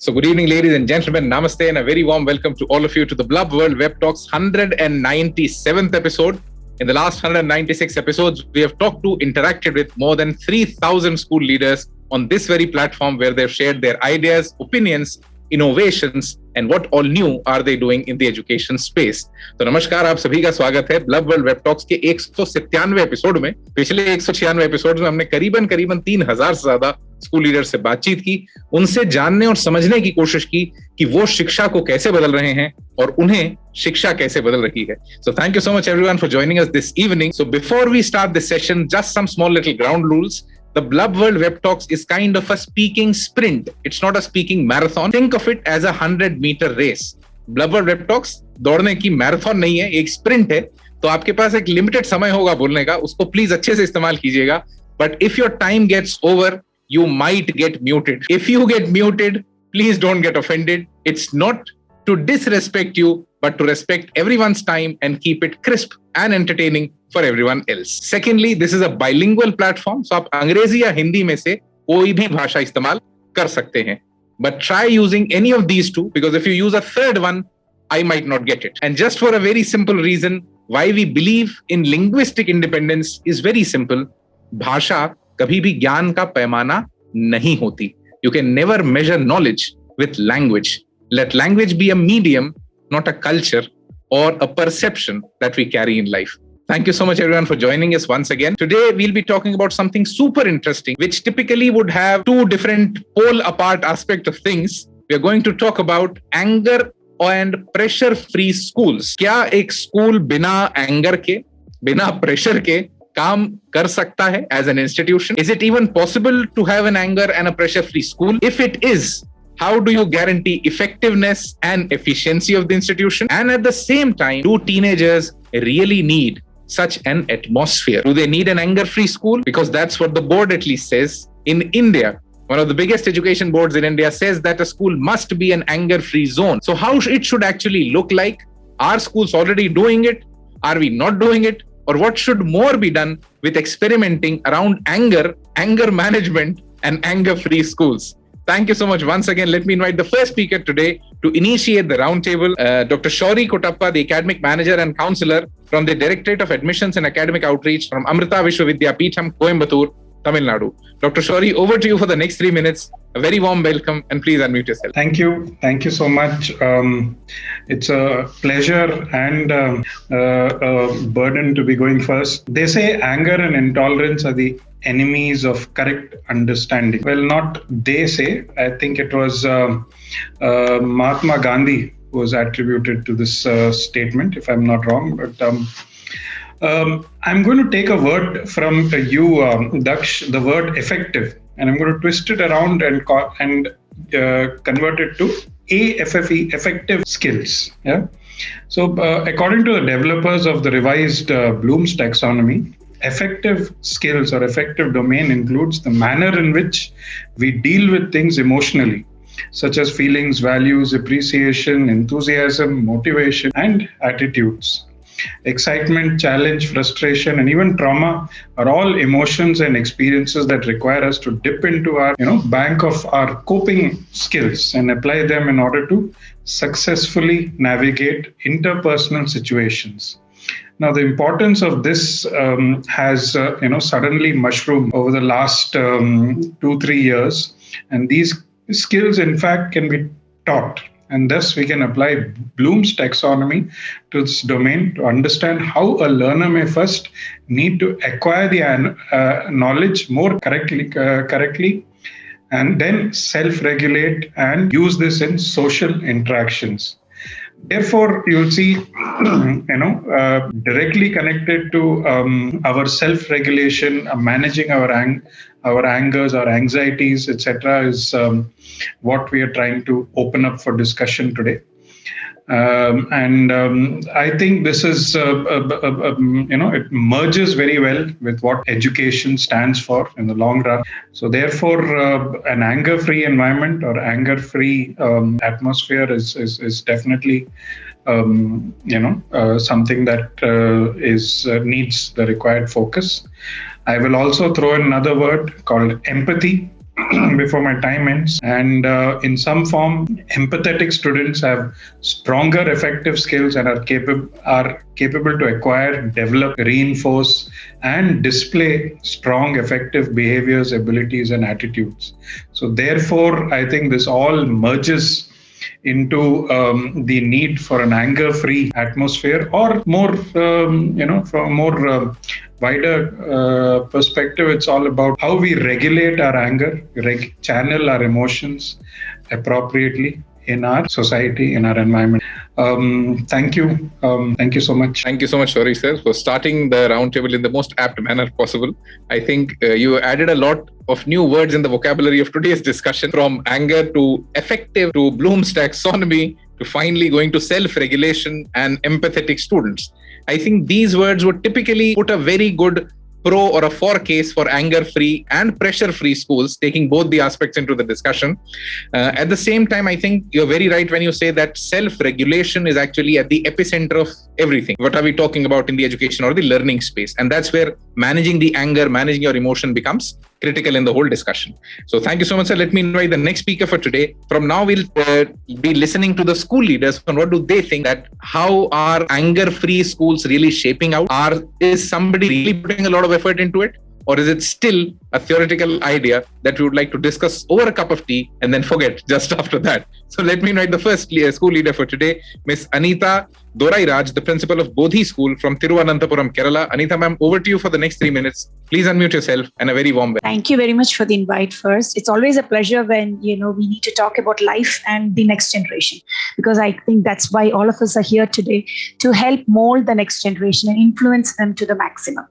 So good evening, ladies and gentlemen. Namaste and a very warm welcome to all of you to the Blub World Web Talks 197th episode. In the last 196 episodes, we have talked to, interacted with more than 3,000 school leaders on this very platform where they've shared their ideas, opinions, innovations, and what all new are they doing in the education space. तो नमस्कार, आप सभी का स्वागत है bulb world web talks के 197वें episode में। पिछले 196 एपिसोड में हमने करीबन 3,000 से ज्यादा स्कूल लीडर से बातचीत की, उनसे जानने और समझने की कोशिश की कि वो शिक्षा को कैसे बदल रहे हैं और उन्हें शिक्षा कैसे बदल रही है। So thank you so much everyone for joining us this evening. So before we start this session, just some small little ground rules. The Blub World Web Talks is kind of a speaking sprint. It's not a speaking marathon. Think of it as a 100-meter race. Blub World Web Talks दौड़ने की marathon नहीं है, एक sprint है। तो आपके पास एक limited समय होगा बोलने का, उसको प्लीज अच्छे से इस्तेमाल कीजिएगा। But if your time gets over, you might get muted. If you get muted, please don't get offended. It's not to disrespect you, but to respect everyone's time and keep it crisp and entertaining for everyone else. Secondly, this is a bilingual platform, so आप अंग्रेजी या हिंदी में से कोई भी भाषा इस्तेमाल कर सकते हैं. But try using any of these two, because if you use a third one, I might not get it. And just for a very simple reason, why we believe in linguistic independence is very simple. भाषा कभी भी ज्ञान का पैमाना नहीं होती. You can never measure knowledge with language. Let language be a medium, not a culture or a perception that we carry in life. Thank you so much everyone for joining us once again. Today we'll be talking about something super interesting, which typically would have two different pole apart aspects of things. We are going to talk about anger and pressure free schools. क्या एक school बिना anger के, बिना pressure के काम कर सकता है as an institution? Is it even possible to have an anger and a pressure free school? If it is, how do you guarantee effectiveness and efficiency of the institution? And at the same time, do teenagers really need such an atmosphere? Do they need an anger-free school? Because that's what the board at least says. In India, one of the biggest education boards in India says that a school must be an anger-free zone. So how it should actually look like? Are schools already doing it? Are we not doing it? Or what should more be done with experimenting around anger management and anger-free schools? Thank you so much once again. Let me invite the first speaker today to initiate the roundtable, Dr. Shoury Kuttapa, the academic manager and counselor from the Directorate of Admissions and Academic Outreach from Amrita Vishwa Vidyapeetham, Coimbatore, Tamil Nadu. Dr. Shoury, over to you for the next 3 minutes. A very warm welcome and please unmute yourself. Thank you. Thank you so much. It's a pleasure and a burden to be going first. They say anger and intolerance are the enemies of correct understanding. Well, not they say. I think it was Mahatma Gandhi who was attributed to this statement, if I'm not wrong. But I'm going to take a word from you, Daksh, the word effective, and I'm going to twist it around and convert it to AFFE, effective skills. Yeah. So according to the developers of the revised Bloom's taxonomy, effective skills or effective domain includes the manner in which we deal with things emotionally, such as feelings, values, appreciation, enthusiasm, motivation, and attitudes. Excitement, challenge, frustration, and even trauma are all emotions and experiences that require us to dip into our, bank of our coping skills and apply them in order to successfully navigate interpersonal situations. Now, the importance of this has, suddenly mushroomed over the last 2-3 years. And these skills, in fact, can be taught. And thus, we can apply Bloom's taxonomy to this domain to understand how a learner may first need to acquire the knowledge more correctly, and then self-regulate and use this in social interactions. Therefore, you'll see, directly connected to our self-regulation, managing our angers, our anxieties, etc., is what we are trying to open up for discussion today. I think this is, it merges very well with what education stands for in the long run. So therefore, an anger-free environment or anger-free atmosphere is definitely, something that needs the required focus. I will also throw in another word called empathy. before my time ends. And in some form, empathetic students have stronger effective skills and are capable to acquire, develop, reinforce, and display strong effective behaviors, abilities, and attitudes. So therefore, I think this all merges into the need for an anger-free atmosphere, or more, from a more wider perspective, it's all about how we regulate our anger, channel our emotions appropriately in our society, in our environment. Thank you. Thank you so much. Thank you so much, Shoury sir, for starting the roundtable in the most apt manner possible. I think you added a lot of new words in the vocabulary of today's discussion, from anger to effective to Bloom's taxonomy to finally going to self-regulation and empathetic students. I think these words would typically put a very good pro or a for case for anger-free and pressure-free schools, taking both the aspects into the discussion. At the same time, I think you're very right when you say that self-regulation is actually at the epicenter of everything. What are we talking about in the education or the learning space? And that's where managing the anger, managing your emotion becomes critical in the whole discussion. So thank you so much, sir. Let me invite the next speaker for today. From now, we'll be listening to the school leaders on what do they think, that how are anger-free schools really shaping out? Is somebody really putting a lot of effort into it? Or is it still a theoretical idea that we would like to discuss over a cup of tea and then forget just after that? So let me invite the first school leader for today, Miss Anitha Dorairaj, the principal of Bodhi School from Thiruvananthapuram, Kerala. Anitha ma'am, over to you for the next 3 minutes. Please unmute yourself and a very warm welcome. Thank you very much for the invite first. It's always a pleasure when, we need to talk about life and the next generation, because I think that's why all of us are here today, to help mold the next generation and influence them to the maximum.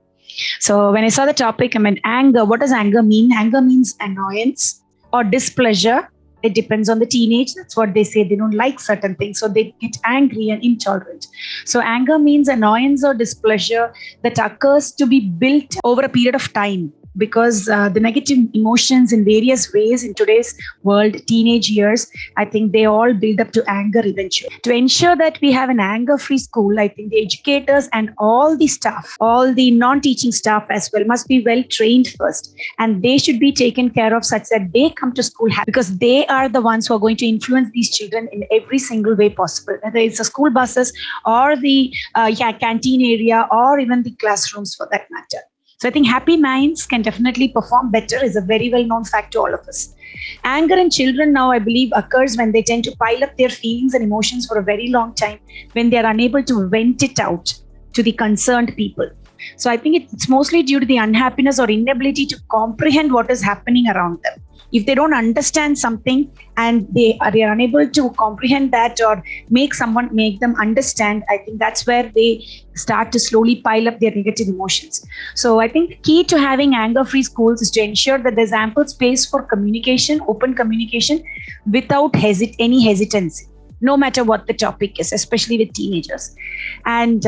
So when I saw the topic, I meant anger. What does anger mean? Anger means annoyance or displeasure. It depends on the teenage. That's what they say. They don't like certain things, so they get angry and intolerant. So anger means annoyance or displeasure that occurs to be built over a period of time, because the negative emotions in various ways in today's world, teenage years, I think they all build up to anger eventually. To ensure that we have an anger-free school, I think the educators and all the staff, all the non-teaching staff as well, must be well trained first. And they should be taken care of such that they come to school happy, because they are the ones who are going to influence these children in every single way possible, whether it's the school buses or the canteen area or even the classrooms for that matter. So I think happy minds can definitely perform better is a very well-known fact to all of us. Anger in children now, I believe, occurs when they tend to pile up their feelings and emotions for a very long time, when they are unable to vent it out to the concerned people. So I think it's mostly due to the unhappiness or inability to comprehend what is happening around them. If they don't understand something and they are unable to comprehend that or make them understand, I think that's where they start to slowly pile up their negative emotions. So I think the key to having anger-free schools is to ensure that there's ample space for communication, open communication, without any hesitancy, no matter what the topic is, especially with teenagers. And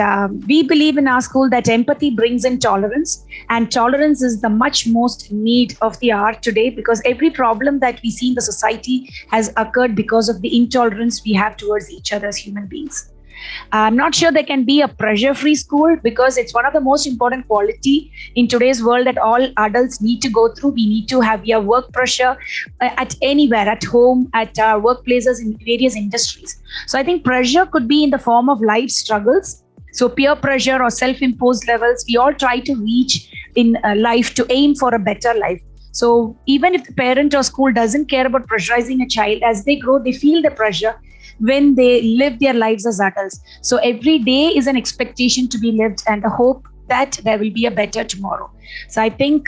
we believe in our school that empathy brings in tolerance, and tolerance is the much most need of the hour today, because every problem that we see in the society has occurred because of the intolerance we have towards each other as human beings. I'm not sure there can be a pressure-free school, because it's one of the most important quality in today's world that all adults need to go through. We need to have work pressure at anywhere, at home, at our workplaces, in various industries. So I think pressure could be in the form of life struggles. So peer pressure or self-imposed levels, we all try to reach in life to aim for a better life. So even if the parent or school doesn't care about pressurizing a child, as they grow, they feel the pressure when they live their lives as adults. So every day is an expectation to be lived and a hope that there will be a better tomorrow. So I think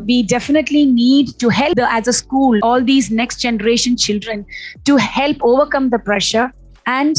we definitely need to help as a school, all these next generation children, to help overcome the pressure and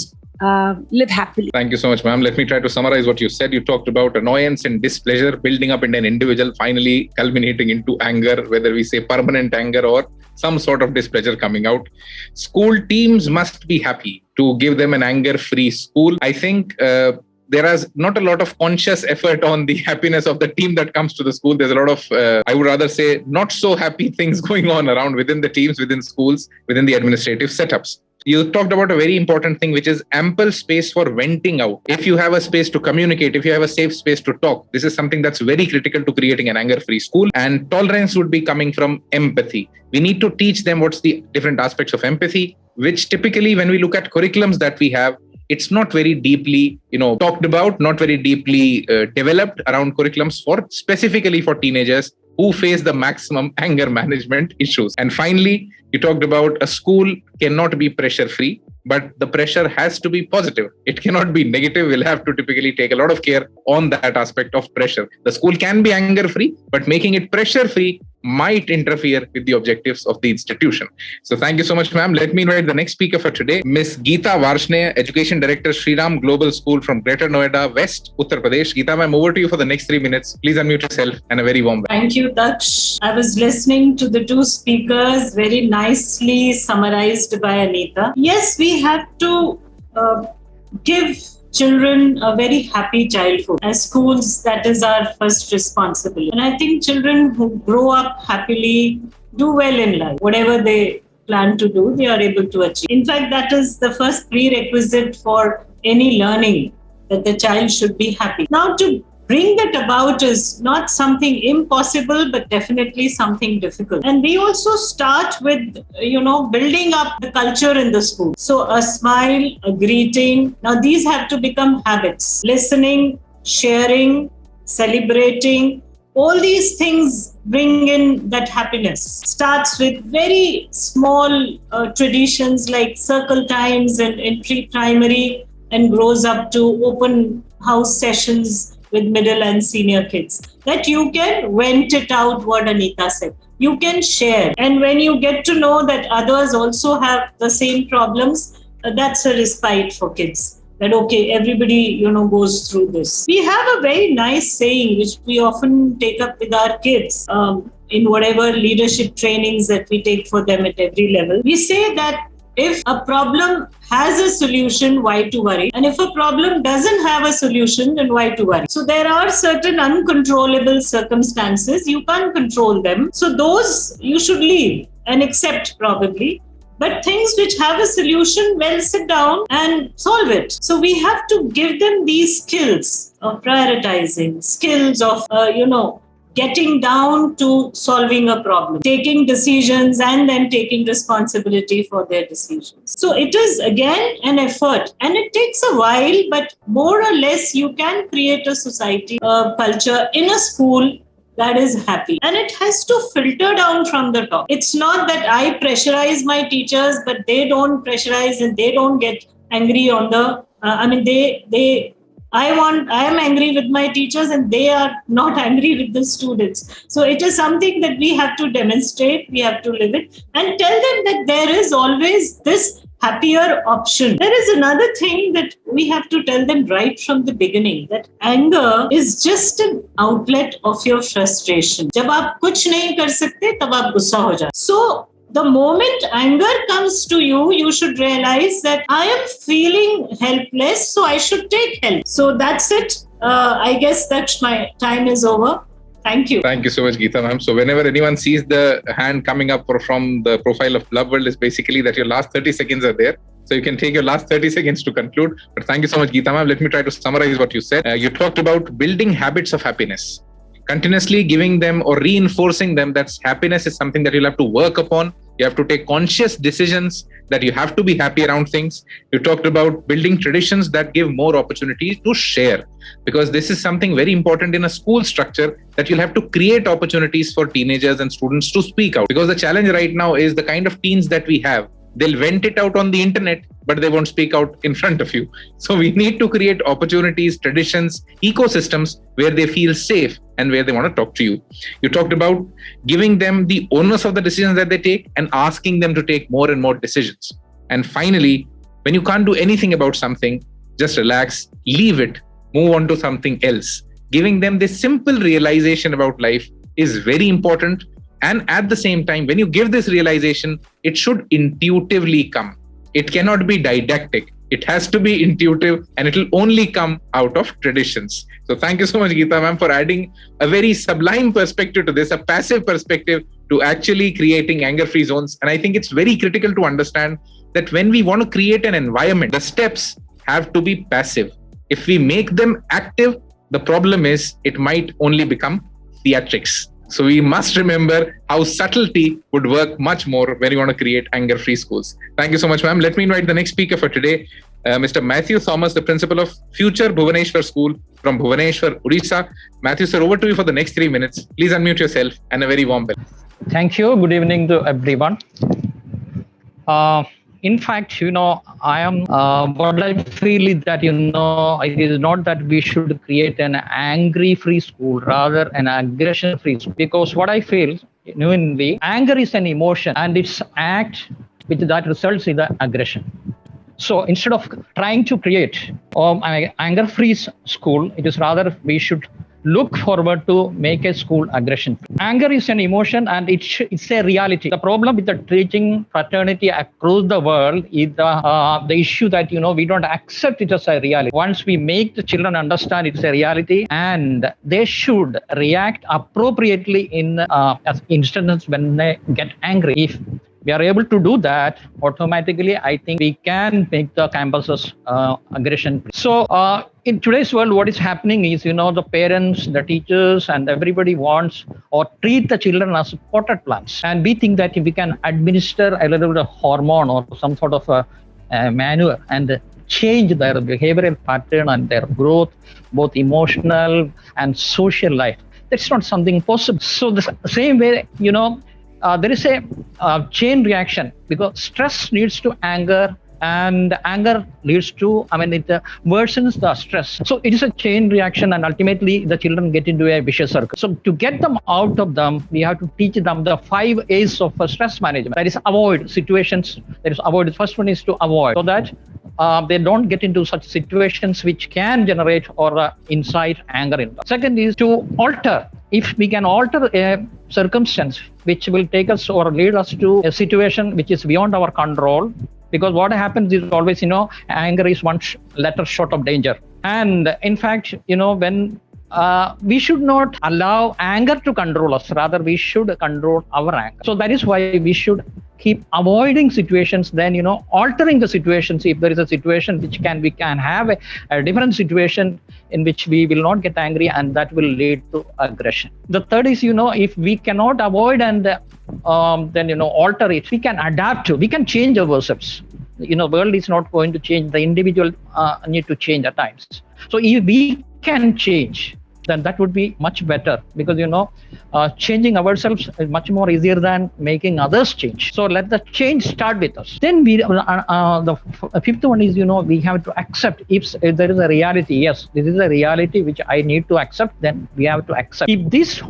live happily. Thank you so much, ma'am. Let me try to summarize what you said. You talked about annoyance and displeasure building up in an individual, finally culminating into anger, whether we say permanent anger or some sort of displeasure coming out. School teams must be happy to give them an anger-free school. I think there is not a lot of conscious effort on the happiness of the team that comes to the school. There's a lot of, I would rather say, not so happy things going on around within the teams, within schools, within the administrative setups. You talked about a very important thing, which is ample space for venting out. If you have a space to communicate, if you have a safe space to talk, this is something that's very critical to creating an anger-free school. And tolerance would be coming from empathy. We need to teach them what's the different aspects of empathy, which typically when we look at curriculums that we have, it's not very deeply, talked about, not very deeply developed around curriculums for specifically for teenagers who face the maximum anger management issues. And finally, you talked about a school cannot be pressure-free, but the pressure has to be positive. It cannot be negative. We'll have to typically take a lot of care on that aspect of pressure. The school can be anger-free, but making it pressure-free might interfere with the objectives of the institution. So thank you so much, ma'am. Let me invite the next speaker for today, Miss Geeta Varshneya, Education Director, Shriram Global School from Greater Noida, West, Uttar Pradesh. Geeta, ma'am, over to you for the next 3 minutes. Please unmute yourself and a very warm welcome. Thank you, Daksh. I was listening to the two speakers, very nicely summarized by Anitha. Yes, we have to give children a very happy childhood. As schools, that is our first responsibility. And I think children who grow up happily do well in life. Whatever they plan to do, they are able to achieve. In fact, that is the first prerequisite for any learning, that the child should be happy. Now, to bring that about is not something impossible, but definitely something difficult. And we also start with, building up the culture in the school. So a smile, a greeting. Now these have to become habits. Listening, sharing, celebrating. All these things bring in that happiness. Starts with very small traditions like circle times in pre-primary and grows up to open house sessions with middle and senior kids, that you can vent it out, what Anitha said. You can share. And when you get to know that others also have the same problems, that's a respite for kids. That, okay, everybody, goes through this. We have a very nice saying, which we often take up with our kids in whatever leadership trainings that we take for them at every level. We say that if a problem has a solution, why to worry? And if a problem doesn't have a solution, then why to worry? So there are certain uncontrollable circumstances. You can't control them. So those you should leave and accept probably. But things which have a solution, well, sit down and solve it. So we have to give them these skills of prioritizing, skills of, getting down to solving a problem, taking decisions and then taking responsibility for their decisions. So it is again an effort and it takes a while, but more or less you can create a society, a culture in a school that is happy. And it has to filter down from the top. It's not that I pressurize my teachers, but they don't pressurize and they don't get angry on the, I am angry with my teachers and they are not angry with the students. So it is something that we have to demonstrate, we have to live it and tell them that there is always this happier option. There is another thing that we have to tell them right from the beginning, that anger is just an outlet of your frustration. जब आप कुछ नहीं कर सकते, तब आप गुस्सा हो जाते. So the moment anger comes to you, you should realize that I am feeling helpless, so I should take help. So that's it. I guess that my time is over. Thank you. Thank you so much, Geeta ma'am. So whenever anyone sees the hand coming up from the profile of Blub World, is basically that your last 30 seconds are there. So you can take your last 30 seconds to conclude. But thank you so much, Geeta ma'am. Let me try to summarize what you said. You talked about building habits of happiness. Continuously giving them or reinforcing them that happiness is something that you'll have to work upon. You have to take conscious decisions that you have to be happy around things. You talked about building traditions that give more opportunities to share, because this is something very important in a school structure, that you'll have to create opportunities for teenagers and students to speak out. Because the challenge right now is the kind of teens that we have. They'll vent it out on the internet, but they won't speak out in front of you. So we need to create opportunities, traditions, ecosystems where they feel safe and where they want to talk to you. You talked about giving them the onus of the decisions that they take and asking them to take more and more decisions. And finally, when you can't do anything about something, just relax, leave it, move on to something else. Giving them this simple realization about life is very important. And at the same time, when you give this realization, it should intuitively come. It cannot be didactic. It has to be intuitive, and it will only come out of traditions. So thank you so much, Geeta ma'am, for adding a very sublime perspective to this, a passive perspective to actually creating anger-free zones. And I think it's very critical to understand that when we want to create an environment, the steps have to be passive. If we make them active, the problem is it might only become theatrics. So we must remember how subtlety would work much more when you want to create anger-free schools. Thank you so much, ma'am. Let me invite the next speaker for today, Mr. Matheww Thomas, the principal of Future Bhubaneshwar School from Bhubaneshwar, Odisha. Matheww, sir, over to you for the next 3 minutes. Please unmute yourself and a very warm welcome. Thank you. Good evening to everyone. In fact, I am what I feel is that, it is not that we should create an angry-free school, rather an aggression-free school. Because what I feel, genuinely, anger is an emotion and it's act which that results in the aggression. So instead of trying to create an anger-free school, it is rather we should look forward to make a school aggression. Anger is an emotion and it's a reality. The problem with the teaching fraternity across the world is the issue that, we don't accept it as a reality. Once we make the children understand it's a reality, and they should react appropriately in instances when they get angry. If we are able to do that, automatically, I think we can make the campuses aggression. So in today's world, what is happening is, the parents, the teachers, and everybody wants or treat the children as potted plants. And we think that if we can administer a little bit of hormone or some sort of a manure and change their behavioral pattern and their growth, both emotional and social life, that's not something possible. So the same way, there is a chain reaction, because stress leads to anger, and anger leads to, it worsens the stress. So it is a chain reaction, and ultimately the children get into a vicious circle. So to get them out of them, we have to teach them the 5 A's of stress management. That is, avoid situations. The first one is to avoid, so that they don't get into such situations which can generate or incite anger in them. Second is to alter. If we can alter a circumstance which will take us or lead us to a situation which is beyond our control, because what happens is always, anger is one letter short of danger. And in fact, when we should not allow anger to control us, rather we should control our anger. So that is why we should keep avoiding situations, then altering the situations. If there is a situation which we can have a different situation in which we will not get angry, and that will lead to aggression. The third is, if we cannot avoid and then alter it, we can adapt to, we can change ourselves. World is not going to change. The individual need to change at times. So if we can change, then that would be much better, because changing ourselves is much more easier than making others change. So let the change start with us. Then the fifth one is, we have to accept. If there is a reality, yes, this is a reality which I need to accept, then we have to accept. If these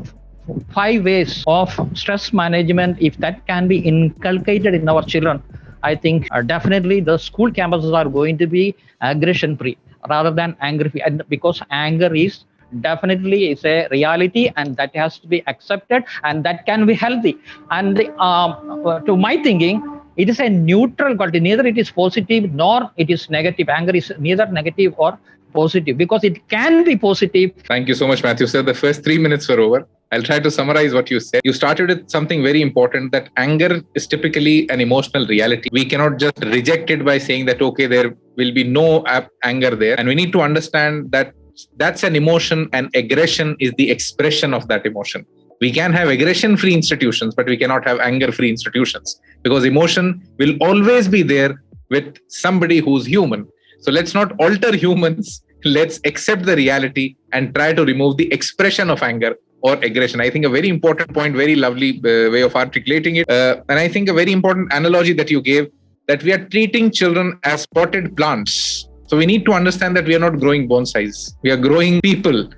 5 ways of stress management, if that can be inculcated in our children, I think definitely the school campuses are going to be aggression free rather than anger free, because anger is definitely is a reality, and that has to be accepted, and that can be healthy. And to my thinking, it is a neutral quality. Neither it is positive nor it is negative. Anger is neither negative or positive, because it can be positive. Thank you so much, Matheww, sir. The first 3 minutes were over. I'll try to summarize what you said. You started with something very important, that anger is typically an emotional reality. We cannot just reject it by saying that, okay, there will be no anger there. And we need to understand that that's an emotion, and aggression is the expression of that emotion. We can have aggression-free institutions, but we cannot have anger-free institutions, because emotion will always be there with somebody who's human. So let's not alter humans. Let's accept the reality and try to remove the expression of anger or aggression. I think a very important point, very lovely way of articulating it. And I think a very important analogy that you gave, that we are treating children as potted plants. So we need to understand that we are not growing bonsais. We are growing people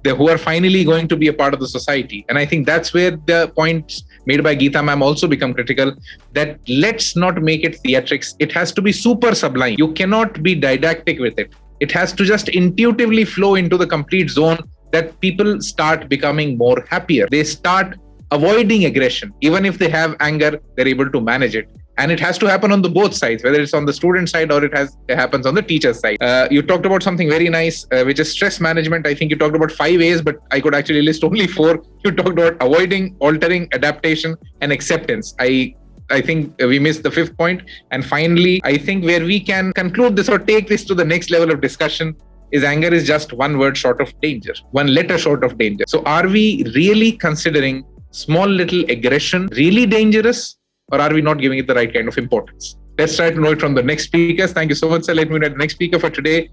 who are finally going to be a part of the society. And I think that's where the points made by Geeta ma'am also become critical, that let's not make it theatrics. It has to be super sublime. You cannot be didactic with it. It has to just intuitively flow into the complete zone that people start becoming more happier. They start avoiding aggression. Even if they have anger, they're able to manage it. And it has to happen on the both sides, whether it's on the student side or it happens on the teacher side. You talked about something very nice, which is stress management. I think you talked about 5 A's, but I could actually list only 4. You talked about avoiding, altering, adaptation, and acceptance. I think we missed the 5th point. And finally, I think where we can conclude this or take this to the next level of discussion is anger is just one word short of danger, one letter short of danger. So are we really considering small little aggression really dangerous? Or are we not giving it the right kind of importance? Let's try to know it from the next speakers. Thank you so much, sir. Let me know the next speaker for today,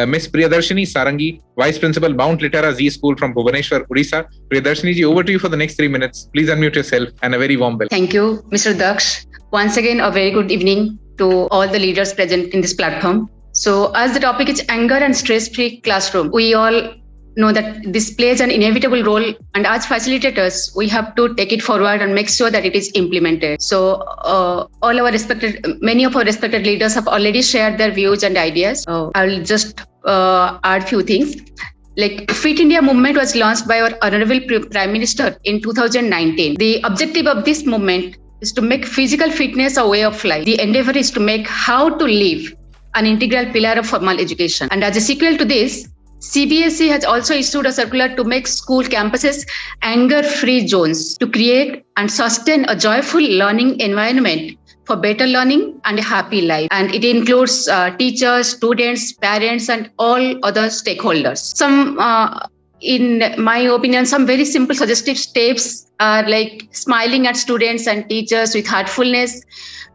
Miss Priyadarshini, Sarangi, Vice Principal, Mount Litera Z School from Bhubaneshwar, Odisha. Priyadarshini ji, over to you for the next 3 minutes. Please unmute yourself and a very warm welcome. Thank you, Mr. Daksh. Once again, a very good evening to all the leaders present in this platform. So as the topic is anger and stress-free classroom, we all know that this plays an inevitable role, and as facilitators we have to take it forward and make sure that it is implemented. So many of our respected leaders have already shared their views and ideas. I will just add few things. Like Fit India movement was launched by our Honorable Prime Minister in 2019. The objective of this movement is to make physical fitness a way of life. The endeavor is to make how to live an integral pillar of formal education. And as a sequel to this, CBSE has also issued a circular to make school campuses anger-free zones to create and sustain a joyful learning environment for better learning and a happy life. And it includes teachers, students, parents, and all other stakeholders. In my opinion, some very simple suggestive steps are like smiling at students and teachers with heartfulness,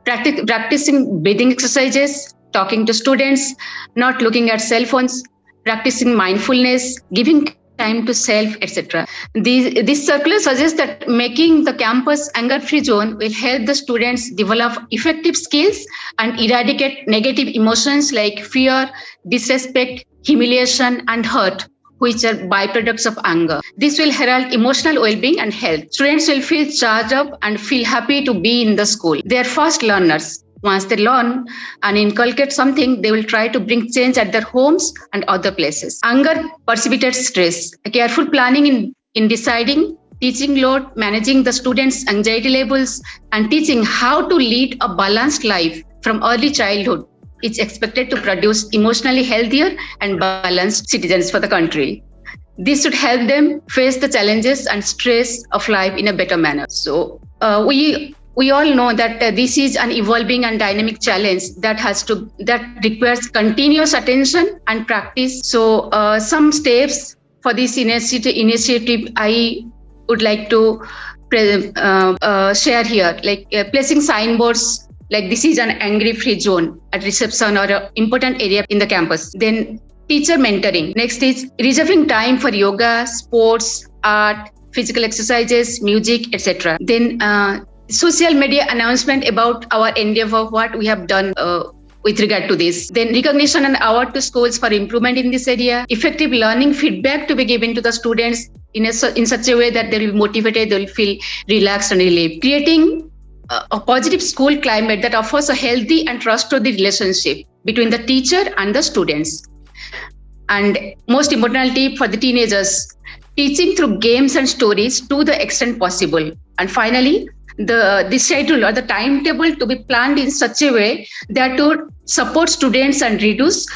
practicing breathing exercises, talking to students, not looking at cell phones, practicing mindfulness, giving time to self, etc. This circular suggests that making the campus anger-free zone will help the students develop effective skills and eradicate negative emotions like fear, disrespect, humiliation, and hurt, which are byproducts of anger. This will herald emotional well-being and health. Students will feel charged up and feel happy to be in the school. They are fast learners. Once they learn and inculcate something, they will try to bring change at their homes and other places. Anger precipitates stress. A careful planning in deciding, teaching load, managing the students' anxiety levels, and teaching how to lead a balanced life from early childhood is expected to produce emotionally healthier and balanced citizens for the country. This should help them face the challenges and stress of life in a better manner. So we all know that this is an evolving and dynamic challenge that requires continuous attention and practice. So some steps for this initiative I would like to share here, like placing signboards like this is an angry-free zone at reception or an important area in the campus. Then teacher mentoring. Next is reserving time for yoga, sports, art, physical exercises, music, etc. Then social media announcement about our endeavor, what we have done with regard to this. Then recognition and award to schools for improvement in this area. Effective learning feedback to be given to the students in such a way that they will be motivated, they will feel relaxed and relieved. Creating a positive school climate that offers a healthy and trustworthy relationship between the teacher and the students. And most importantly for the teenagers, teaching through games and stories to the extent possible. And finally, the schedule or the timetable to be planned in such a way that to support students and reduce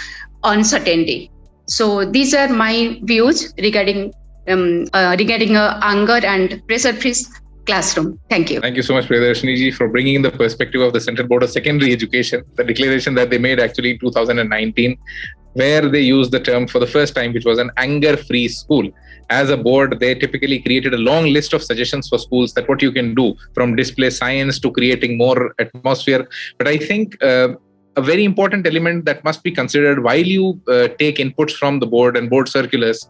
uncertainty. So these are my views regarding anger and pressure-free classroom. Thank you. Thank you so much, Priyadarshini ji, for bringing in the perspective of the Central Board of Secondary Education, the declaration that they made actually in 2019, where they used the term for the first time, which was an anger-free school. As a board, they typically created a long list of suggestions for schools that what you can do, from display science to creating more atmosphere. But I think a very important element that must be considered while you take inputs from the board and board circulars,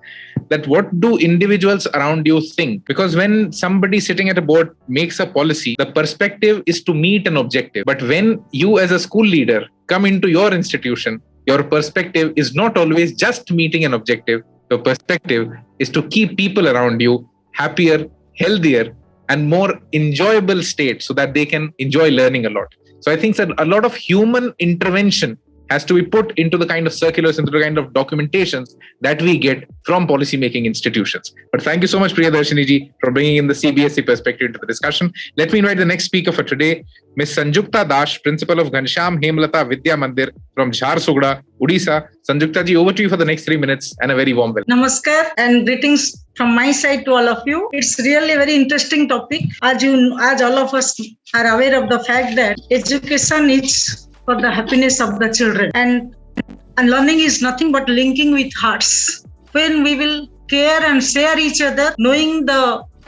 that what do individuals around you think? Because when somebody sitting at a board makes a policy, the perspective is to meet an objective. But when you as a school leader come into your institution, your perspective is not always just meeting an objective. Your perspective is to keep people around you happier, healthier, and more enjoyable state so that they can enjoy learning a lot. So I think that a lot of human intervention has to be put into the kind of circulars, into the kind of documentations that we get from policymaking institutions. But thank you so much, Priyadarshini ji, for bringing in the CBSE perspective into the discussion. Let me invite the next speaker for today, Ms. Sanjukta Dash, Principal of Ghanshyam, Hemlata, Vidya Mandir from Jharsuguda, Odisha. Sanjukta ji, over to you for the next 3 minutes and a very warm welcome. Namaskar and greetings from my side to all of you. It's really a very interesting topic. As all of us are aware of the fact that education is for the happiness of the children, and learning is nothing but linking with hearts. When we will care and share each other, knowing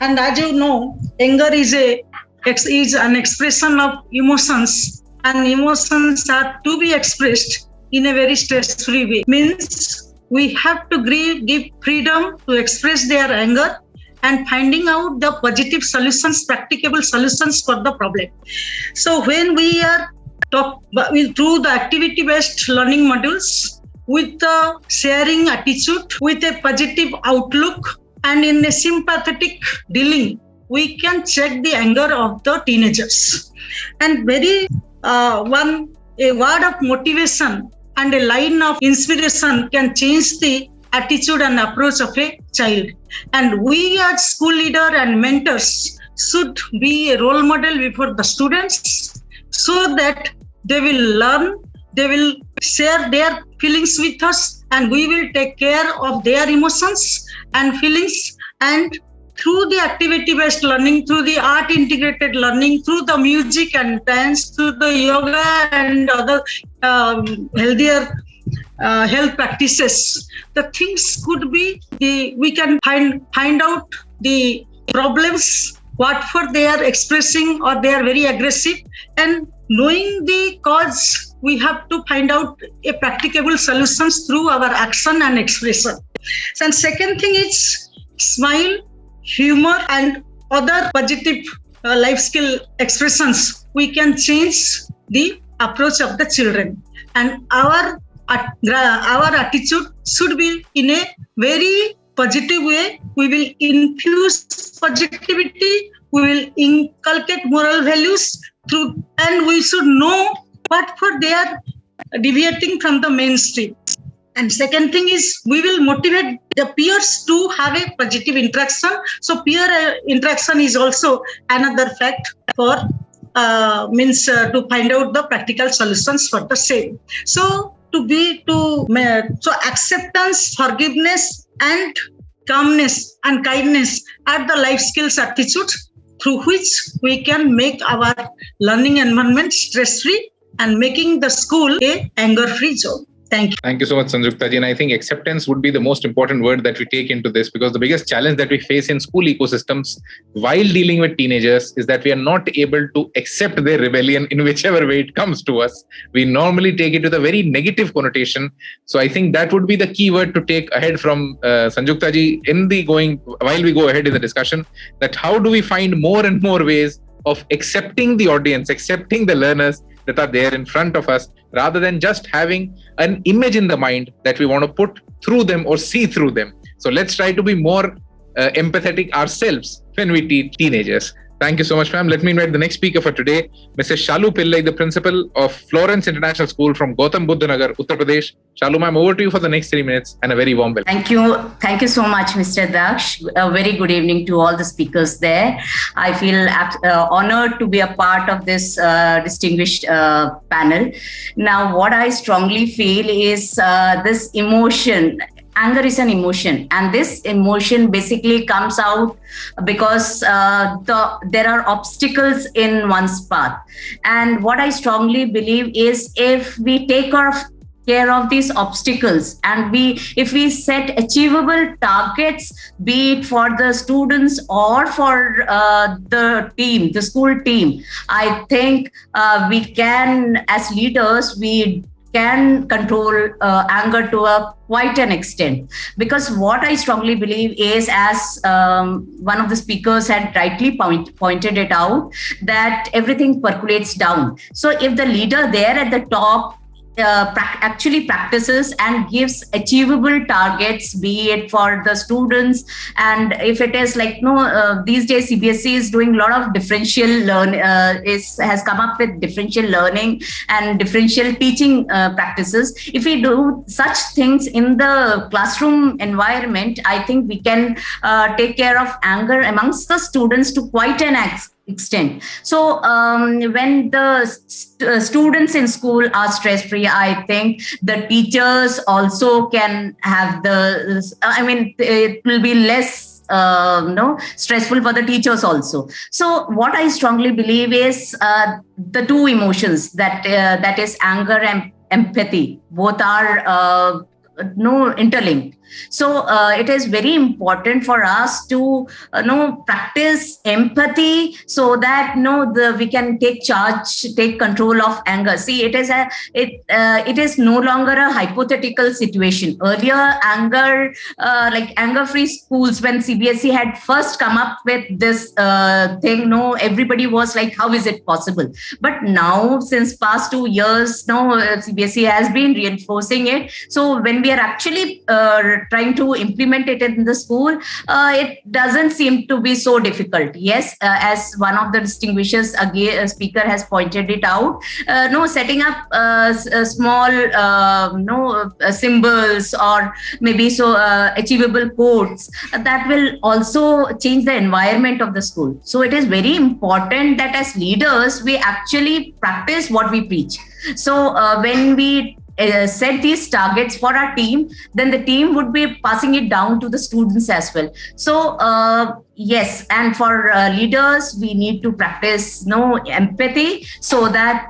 and as you know, anger is an expression of emotions, and emotions are to be expressed in a very stress-free way. Means we have to give freedom to express their anger and finding out the positive solutions, practicable solutions for the problem. So when we are through the activity-based learning modules, with the sharing attitude, with a positive outlook, and in a sympathetic dealing, we can check the anger of the teenagers. And a word of motivation and a line of inspiration can change the attitude and approach of a child. And we as school leaders and mentors should be a role model before the students, so that they will learn, they will share their feelings with us, and we will take care of their emotions and feelings. And through the activity-based learning, through the art-integrated learning, through the music and dance, through the yoga and other healthier health practices, the things could be, we can find out the problems, what for they are expressing or they are very aggressive, and knowing the cause, we have to find out a practicable solutions through our action and expression. And second thing is smile, humor, and other positive life skill expressions. We can change the approach of the children, and our attitude should be in a very positive way. We will infuse positivity. We will inculcate moral values through, and we should know what for they are deviating from the mainstream. And second thing is, we will motivate the peers to have a positive interaction. So peer interaction is also another fact for to find out the practical solutions for the same. So acceptance, forgiveness, and calmness and kindness are the life skills attitudes through which we can make our learning environment stress-free and making the school a anger-free zone. Thank you. Thank you so much, Sanjukta ji. And I think acceptance would be the most important word that we take into this, because the biggest challenge that we face in school ecosystems while dealing with teenagers is that we are not able to accept their rebellion in whichever way it comes to us. We normally take it with a very negative connotation. So I think that would be the key word to take ahead from Sanjukta ji while we go ahead in the discussion, that how do we find more and more ways of accepting the audience, accepting the learners that are there in front of us, rather than just having an image in the mind that we want to put through them or see through them. So let's try to be more empathetic ourselves when we teach teenagers. Thank you so much, ma'am. Let me invite the next speaker for today, Mrs. Shalu Pillai, the principal of Florence International School from Gautam, Nagar, Uttar Pradesh. Shalu, ma'am, over to you for the next 3 minutes and a very warm welcome. Thank you. Thank you so much, Mr. Daksh. A very good evening to all the speakers there. I feel honored to be a part of this distinguished panel. Now, what I strongly feel is this emotion. Anger is an emotion, and this emotion basically comes out because there are obstacles in one's path. And what I strongly believe is, if we take care of these obstacles, and if we set achievable targets, be it for the students or for the school team, I think we can, as leaders, we can control anger to quite an extent. Because what I strongly believe is, as one of the speakers had rightly pointed it out, that everything percolates down. So if the leader there at the top actually practices and gives achievable targets, be it for the students. And if it is like, these days CBSE is doing a lot of differential has come up with differential learning and differential teaching practices. If we do such things in the classroom environment, I think we can take care of anger amongst the students to quite an extent. So when the students in school are stress-free, I think the teachers also can have it will be less stressful for the teachers also. So what I strongly believe is the two emotions that is anger and empathy, both are interlinked. So it is very important for us to practice empathy so that we can take control of anger. See, it is no longer a hypothetical situation. Earlier, anger-free schools, when CBSE had first come up with this thing, everybody was like, how is it possible? But now, since past 2 years, CBSE has been reinforcing it. So when we are actually trying to implement it in the school, it doesn't seem to be so difficult. Yes, as one of the distinguished speaker has pointed it out, setting up small symbols or maybe achievable quotes, that will also change the environment of the school. So it is very important that as leaders, we actually practice what we preach. So when we set these targets for our team, then the team would be passing it down to the students as well. So yes, and for leaders, we need to practice empathy so that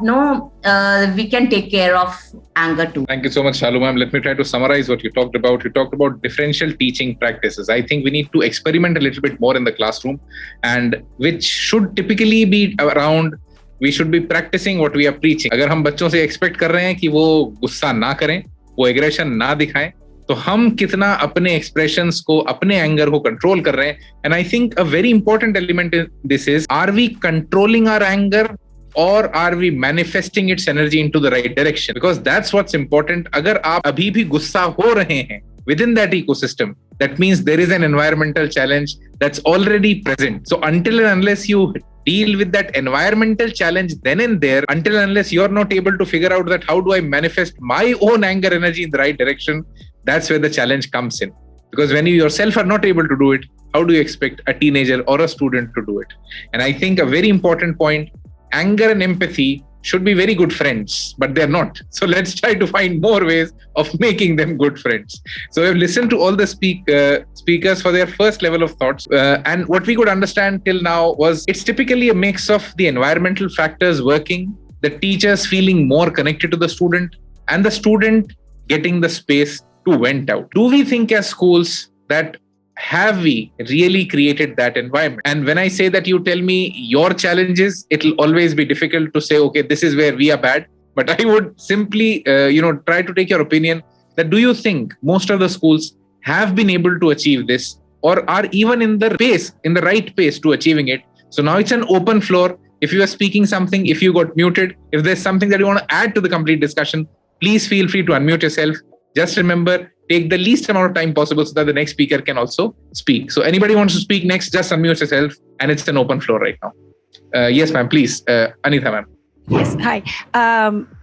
we can take care of anger too. Thank you so much, Shalu ma'am. Let me try to summarize what you talked about. You talked about differential teaching practices. I think we need to experiment a little bit more in the classroom, and which should typically be around, we should be practicing what we are preaching. अगर हम बच्चों से expect कर रहे हैं कि वो गुस्सा ना करें, वो aggression ना दिखाएं, तो हम कितना अपने expressions को, अपने anger को control कर रहे हैं. And I think a very important element in this is, are we controlling our anger or are we manifesting its energy into the right direction? Because that's what's important. अगर आप अभी भी गुस्सा हो रहे हैं within that ecosystem, that means there is an environmental challenge that's already present. So until and unless you deal with that environmental challenge then and there, until and unless you're not able to figure out that how do I manifest my own anger energy in the right direction, that's where the challenge comes in. Because when you yourself are not able to do it, how do you expect a teenager or a student to do it? And I think a very important point, anger and empathy should be very good friends, but they're not. So let's try to find more ways of making them good friends. So we've listened to all the speakers for their first level of thoughts. And what we could understand till now was it's typically a mix of the environmental factors working, the teachers feeling more connected to the student, and the student getting the space to vent out. Do we think as schools that have we really created that environment? And when I say that, you tell me your challenges, it'll always be difficult to say, okay, this is where we are bad. But I would simply, try to take your opinion that do you think most of the schools have been able to achieve this or are even in the right pace to achieving it? So now it's an open floor. If you are speaking something, if you got muted, if there's something that you want to add to the complete discussion, please feel free to unmute yourself. Just remember, take the least amount of time possible so that the next speaker can also speak. So anybody wants to speak next, just unmute yourself, and it's an open floor right now. Yes, ma'am, please. Anitha, ma'am. Yes, hi.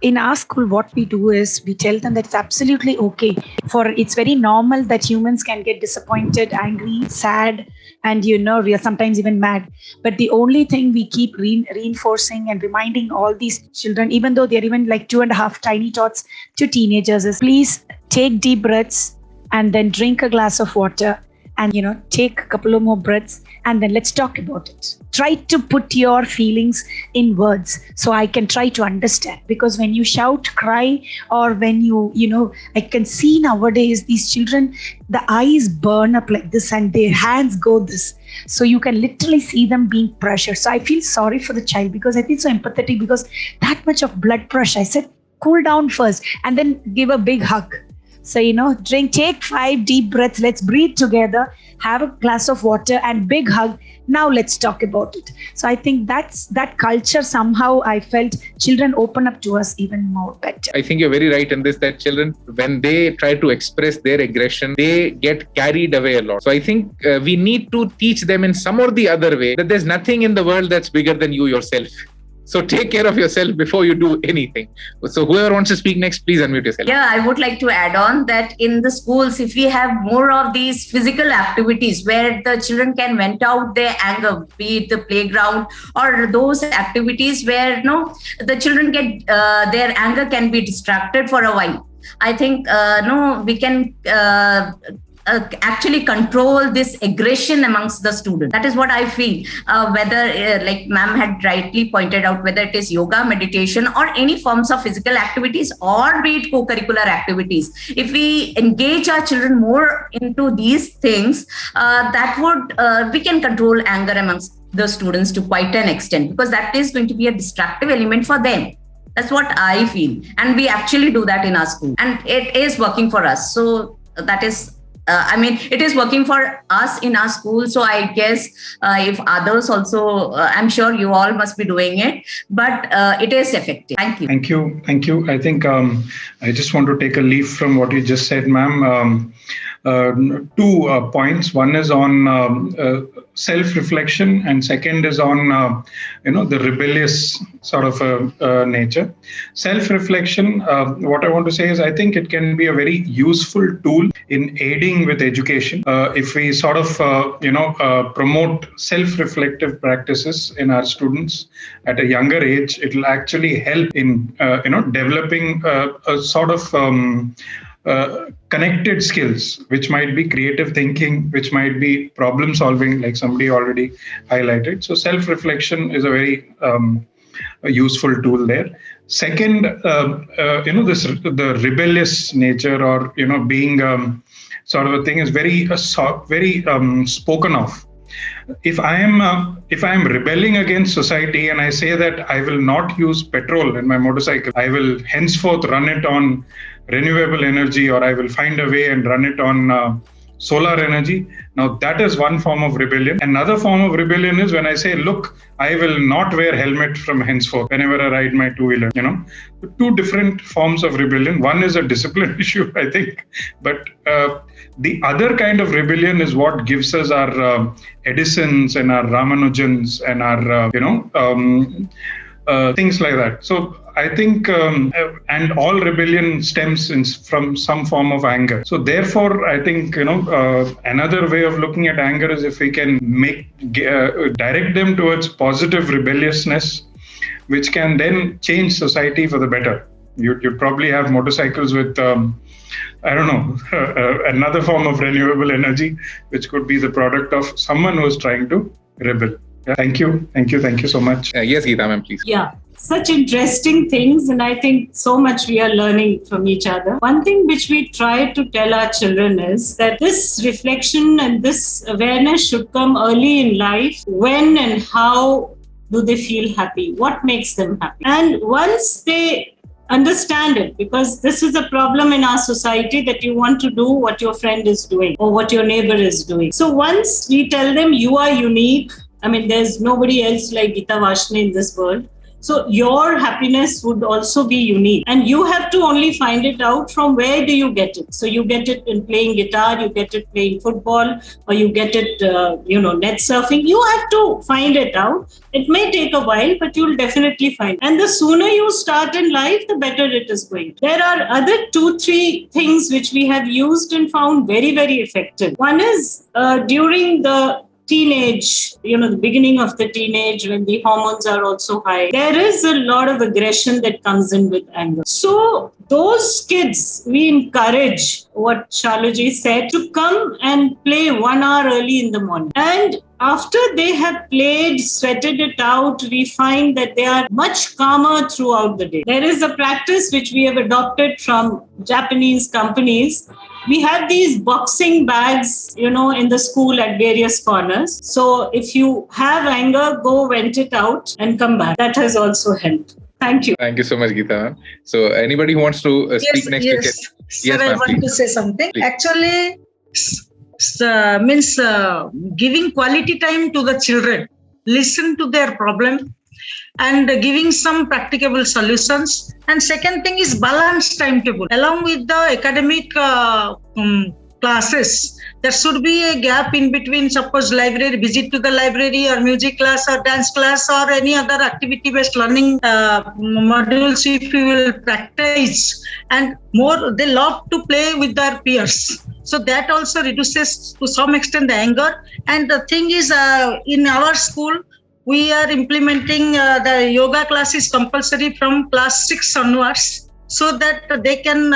In our school, what we do is we tell them that it's absolutely okay. It's very normal that humans can get disappointed, angry, sad, and we are sometimes even mad. But the only thing we keep reinforcing and reminding all these children, even though they're even like 2.5 tiny tots to teenagers, is please take deep breaths and then drink a glass of water and take a couple of more breaths and then let's talk about it. Try to put your feelings in words so I can try to understand, because when you shout, cry, or when I can see nowadays these children, the eyes burn up like this and their hands go this. So you can literally see them being pressured. So I feel sorry for the child because I feel so empathetic, because that much of blood pressure. I said, cool down first and then give a big hug. So, take 5 deep breaths. Let's breathe together, have a glass of water and big hug. now let's talk about it. So I think that culture somehow I felt children open up to us even more better. I think you're very right in this, that children, when they try to express their aggression, they get carried away a lot. So I think we need to teach them in some or the other way that there's nothing in the world that's bigger than you yourself. So take care of yourself before you do anything. So whoever wants to speak next, please unmute yourself. Yeah, I would like to add on that in the schools, if we have more of these physical activities where the children can vent out their anger, be it the playground or those activities where the children get their anger can be distracted for a while. I think we can actually control this aggression amongst the students. That is what I feel. Whether, like ma'am had rightly pointed out, whether it is yoga, meditation, or any forms of physical activities, or be it co-curricular activities, if we engage our children more into these things, that would we can control anger amongst the students to quite an extent, because that is going to be a distractive element for them. That's what I feel. And we actually do that in our school. And it is working for us. So that is, it is working for us in our school. So I guess if others also, I'm sure you all must be doing it, but it is effective. Thank you. Thank you. I think I just want to take a leaf from what you just said, ma'am. 2 points. One is on self-reflection, and second is on the rebellious sort of nature. Self-reflection, what I want to say is I think it can be a very useful tool in aiding with education. If we sort of promote self-reflective practices in our students at a younger age, it will actually help in developing a sort of connected skills, which might be creative thinking, which might be problem solving, like somebody already highlighted. So self-reflection is a very useful tool there. Second, the rebellious nature, or being sort of a thing, is very spoken of. If I am rebelling against society and I say that I will not use petrol in my motorcycle, I will henceforth run it on renewable energy, or I will find a way and run it on solar energy. Now that is one form of rebellion. Another form of rebellion is when I say, look, I will not wear helmet from henceforth whenever I ride my two-wheeler. 2 different forms of rebellion. One is a discipline issue, I think, but the other kind of rebellion is what gives us our Edisons and our Ramanujans and our things like that. So I think, and all rebellion stems from some form of anger. So therefore, I think, another way of looking at anger is if we can direct them towards positive rebelliousness, which can then change society for the better. You'd probably have motorcycles with, another form of renewable energy, which could be the product of someone who is trying to rebel. Yeah, thank you so much. Yes, Geeta ma'am, please. Yeah. Such interesting things, and I think so much we are learning from each other. One thing which we try to tell our children is that this reflection and this awareness should come early in life. When and how do they feel happy? What makes them happy? And once they understand it, because this is a problem in our society, that you want to do what your friend is doing or what your neighbor is doing. So once we tell them you are unique, there's nobody else like Geeta Varshneya in this world. So your happiness would also be unique, and you have to only find it out from where do you get it. So you get it in playing guitar, you get it playing football, or you get it, net surfing. You have to find it out. It may take a while, but you'll definitely find it. And the sooner you start in life, the better it is going. There are other 2-3 things which we have used and found very, very effective. One is during the teenage, the beginning of the teenage, when the hormones are also high, there is a lot of aggression that comes in with anger. So those kids, we encourage what Shaluji said, to come and play 1 hour early in the morning. And after they have played, sweated it out, we find that they are much calmer throughout the day. There is a practice which we have adopted from Japanese companies. We have these boxing bags, in the school at various corners. So if you have anger, go vent it out and come back. That has also helped. Thank you. Thank you so much, Geeta. So anybody who wants to speak next? Yes, sir, I want to say something. Please. Actually, means giving quality time to the children, listen to their problem, and giving some practicable solutions. And second thing is balanced timetable. Along with the academic classes, there should be a gap in between, suppose library, visit to the library or music class or dance class or any other activity-based learning modules if you will practice. And more, they love to play with their peers. So that also reduces to some extent the anger. And the thing is, in our school, we are implementing the yoga classes compulsory from class 6 onwards, so that they can,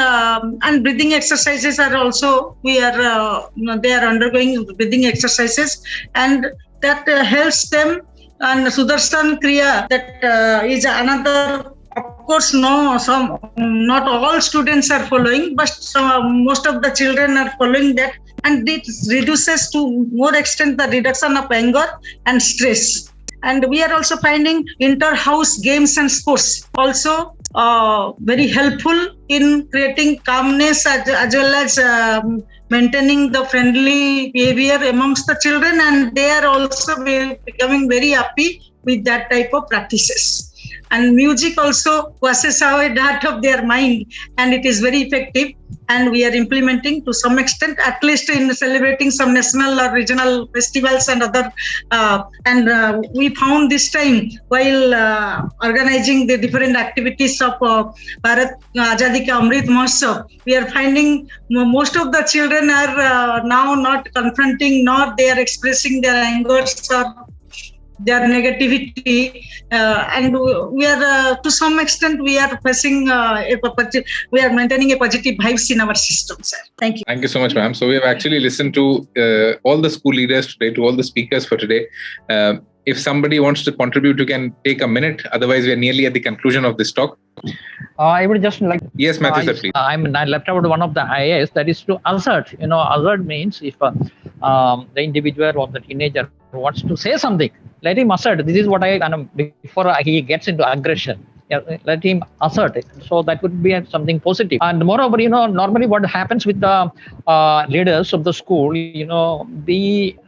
and breathing exercises are also, they are undergoing breathing exercises, and that helps them. And Sudarshan Kriya, that is another, of course, not all students are following, but most of the children are following that, and it reduces to more extent the reduction of anger and stress. And we are also finding inter-house games and sports also very helpful in creating calmness as well as maintaining the friendly behavior amongst the children, and they are also becoming very happy with that type of practices. And music also washes away that of their mind, and it is very effective. And we are implementing to some extent, at least in celebrating some national or regional festivals and other. We found this time while organizing the different activities of Bharat Azadi Ka Amrit Mahotsav, we are finding most of the children are now not confronting, nor they are expressing their angers or their negativity, and we are to some extent we are facing we are maintaining a positive vibes in our system, sir. Thank you. Thank you so much, ma'am. So we have actually listened to all the school leaders today, to all the speakers for today. If somebody wants to contribute, you can take a minute. Otherwise, we are nearly at the conclusion of this talk. I would just like. Yes, Matheww, sir, please. I left out one of the IAS, that is to assert. Assert means if the individual or the teenager wants to say something, let him assert. This is what before he gets into aggression. Let him assert it. So that would be something positive. And moreover, normally what happens with the leaders of the school, we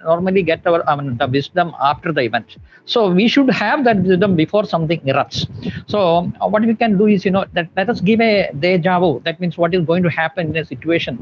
normally get the wisdom after the event. So we should have that wisdom before something erupts. So what we can do is, that let us give a deja vu. That means what is going to happen in a situation,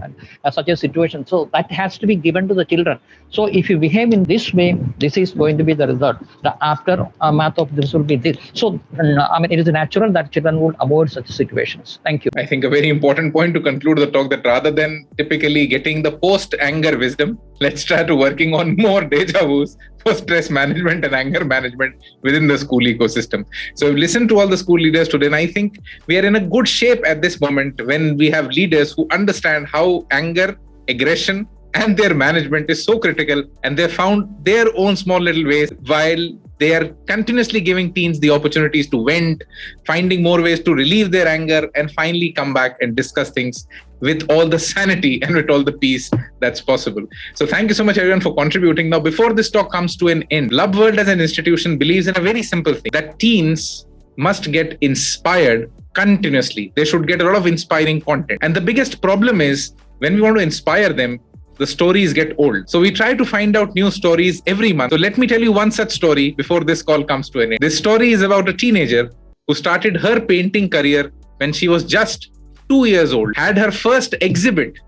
such a situation. So that has to be given to the children. So if you behave in this way, this is going to be the result. The aftermath of this will be this. So it is natural that children would avoid such situations. Thank you. I think a very important point to conclude the talk, that rather than typically getting the post-anger wisdom, let's try to working on more deja vus for stress management and anger management within the school ecosystem. So we've listened to all the school leaders today, and I think we are in a good shape at this moment when we have leaders who understand how anger, aggression, and their management is so critical, and they found their own small little ways while they are continuously giving teens the opportunities to vent, finding more ways to relieve their anger, and finally come back and discuss things with all the sanity and with all the peace that's possible. So thank you so much, everyone, for contributing. Now, before this talk comes to an end, Blub World as an institution believes in a very simple thing, that teens must get inspired continuously. They should get a lot of inspiring content. And the biggest problem is, when we want to inspire them, the stories get old. So we try to find out new stories every month. So let me tell you one such story before this call comes to an end. This story is about a teenager who started her painting career when she was just 2 years old, had her first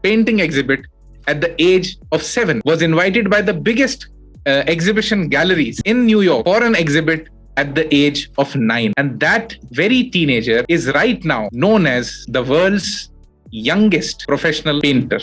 painting exhibit at the age of 7, was invited by the biggest exhibition galleries in New York for an exhibit at the age of 9. And that very teenager is right now known as the world's youngest professional painter.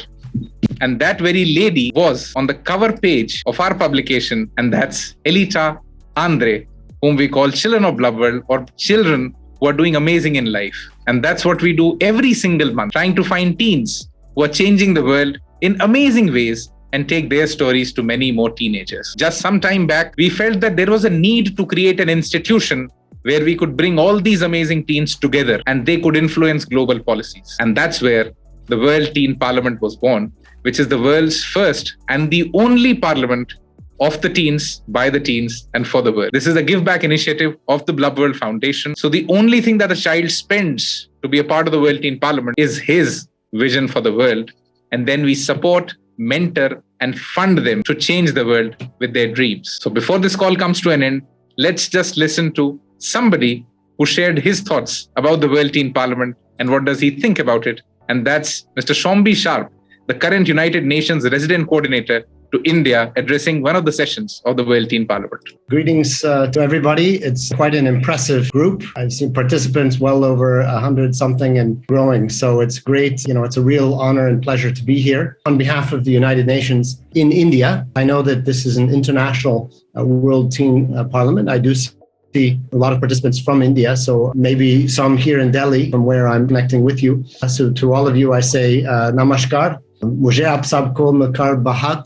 And that very lady was on the cover page of our publication, and that's Elita Andre, whom we call Children of Blub World, or children who are doing amazing in life. And that's what we do every single month, trying to find teens who are changing the world in amazing ways and take their stories to many more teenagers. Just some time back, we felt that there was a need to create an institution where we could bring all these amazing teens together and they could influence global policies. And that's where the World Teen Parliament was born, which is the world's first and the only parliament of the teens, by the teens, and for the world. This is a give back initiative of the Blub World Foundation. So the only thing that a child spends to be a part of the World Teen Parliament is his vision for the world. And then we support, mentor, and fund them to change the world with their dreams. So before this call comes to an end, let's just listen to somebody who shared his thoughts about the World Teen Parliament and what does he think about it. And that's Mr. Shombi Sharp, the current United Nations resident coordinator to India, addressing one of the sessions of the World Teen Parliament. Greetings to everybody. It's quite an impressive group. I've seen participants well over 100 something and growing. So it's great. It's a real honor and pleasure to be here on behalf of the United Nations in India. I know that this is an international World Teen Parliament. I do see a lot of participants from India, so maybe some here in Delhi from where I'm connecting with you. So to all of you, I say Namaskar. Mujhe aap sabko milkar bahat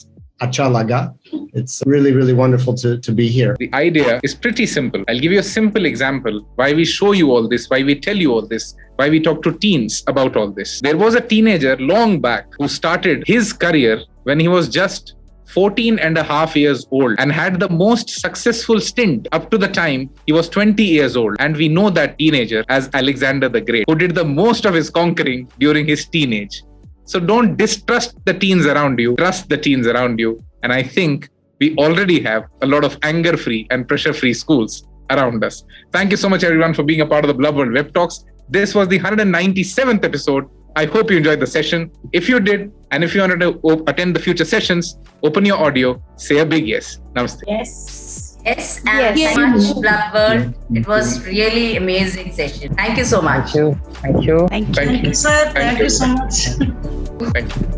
acha laga. It's really, really wonderful to be here. The idea is pretty simple. I'll give you a simple example why we show you all this, why we tell you all this, why we talk to teens about all this. There was a teenager long back who started his career when he was just 14 and a half years old and had the most successful stint up to the time he was 20 years old. And we know that teenager as Alexander the Great, who did the most of his conquering during his teenage. So don't distrust the teens around you, trust the teens around you. And I think we already have a lot of anger-free and pressure-free schools around us. Thank you so much, everyone, for being a part of the Blub World Web Talks. This was the 197th episode. I hope you enjoyed the session. If you did, and if you wanted to attend the future sessions, open your audio, say a big yes. Namaste. Yes. Yes, and Yes. thank you so much, Blub World. It was really amazing session. Thank you so much. Thank you. Thank you. Thank you. Sir, thank you so much. Thank you.